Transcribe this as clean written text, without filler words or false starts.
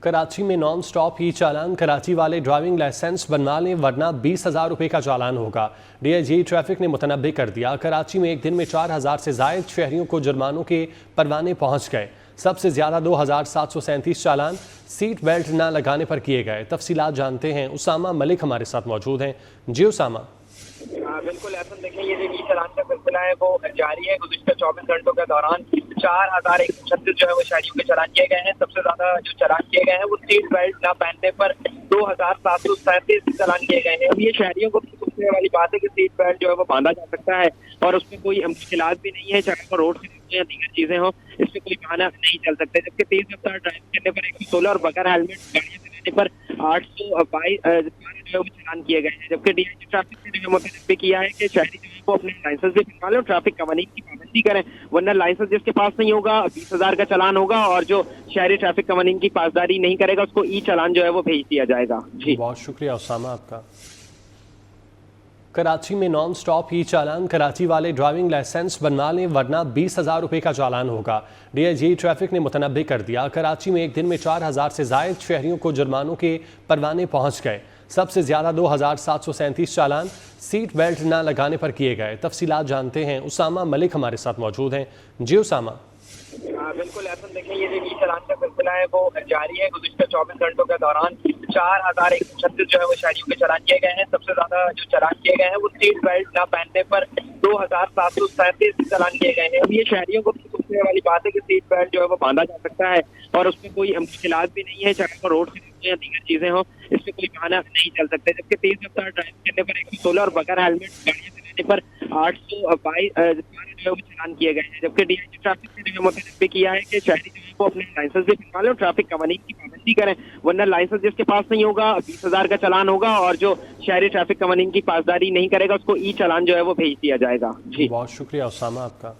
कराची में non stop ही चालान। कराची वाले driving licence बनवा लें वरना 20,000 रुपये का चालान होगा। डीआईजी ट्रैफिक ने मुतनब्बे कर दिया। कराची में एक दिन में 4,000 से जायद शहरियों को जुर्मानों के परवाने पहुंच गए। सबसे ज्यादा 2,737 चालान सीट बेल्ट न लगाने पर किए गए। तफसीलात जानते हैं, उसामा मलिक हमारे साथ मौजूद हैं। जी उसामा। बिल्कुल ऐसा देखें, ये जो ई चालान का सिलसिला है वो जारी है। गुज़िश्ता 24 घंटों के दौरान 4,136 जो है वो शहरियों के चालान किए गए हैं। सबसे ज्यादा जो चालान किए गए हैं वो सीट बेल्ट न पहनने पर 2,737 चालान किए गए हैं। अब ये शहरियों को पूछने वाली बात है कि सीट बेल्ट जो है वो बांधा जा सकता है और उसमें कोई मुश्किलात भी नहीं है, चाहे वो रोड से या दीगर चीजें हों, इसमें कोई बहाना नहीं चल सकते। जबकि तेज रफ्तार ड्राइव करने पर 116 और बगैर हेलमेट गाड़ियां चलाने पर 822 जो है वो चालान किए गए हैं। जबकि डीआईजी ट्रैफिक ने जो मुतनब्बे किया है कि शहरी जो है वो अपने लाइसेंस भी बनवा लें और ट्रैफिक कवानीन की पाबंदी करें, वरना लाइसेंस जिसके पास नहीं होगा 20,000 का चालान होगा और जो शहरी ट्रैफिक कवानीन की पासदारी नहीं करेगा उसको ई चालान जो है वो भेज दिया जाएगा। जी बहुत शुक्रिया उसामा आपका। कराची में नॉन स्टॉप ही चालान। कराची वाले ड्राइविंग लाइसेंस बनवा लें वरना 20,000 रुपये का चालान होगा। डीआईजी ट्रैफिक ने मुतनब्बे कर दिया। कराची में एक दिन में 4,000 से जायद शहरियों को जुर्मानों के परवाने पहुंच गए। सबसे ज्यादा 2,737 चालान सीट बेल्ट न लगाने पर किए गए। तफसीलात जानते हैं, उसामा मलिक हमारे साथ मौजूद हैं। जी उसामा। बिल्कुल ऐसा देखें, ये जो ई चालान का सिलसिला है वो जारी है। गुज़िश्ता 24 घंटों के दौरान 4,136 जो है वो शहरियों के चालान किए गए हैं। सबसे ज्यादा जो चालान किए गए हैं वो सीट बेल्ट न पहनने पर 2,737 चालान किए गए हैं। अब ये शहरियों को पूछने वाली बात है कि सीट बेल्ट जो है वो बांधा जा सकता है और उसमें कोई मुश्किलात भी नहीं है, चाहे वो रोड से या दीगर चीजें हों, इसमें कोई बहाना नहीं चल सकते। जबकि तेज रफ्तार ड्राइव करने पर 116 और बगैर हेलमेट गाड़ियां चलाने पर 822 जो है वो चालान किए गए हैं। जबकि डीआईजी ट्रैफिक ने जो मुतनब्बे किया है कि शहरी जो है वो अपने लाइसेंस भी बनवा लें और ट्रैफिक कवानीन की पाबंदी करें, वरना लाइसेंस जिसके पास नहीं होगा 20,000 का चालान होगा और जो शहरी ट्रैफिक कवानीन की पासदारी नहीं करेगा उसको ई चालान जो है वो भेज दिया जाएगा। जी बहुत शुक्रिया उसामा आपका।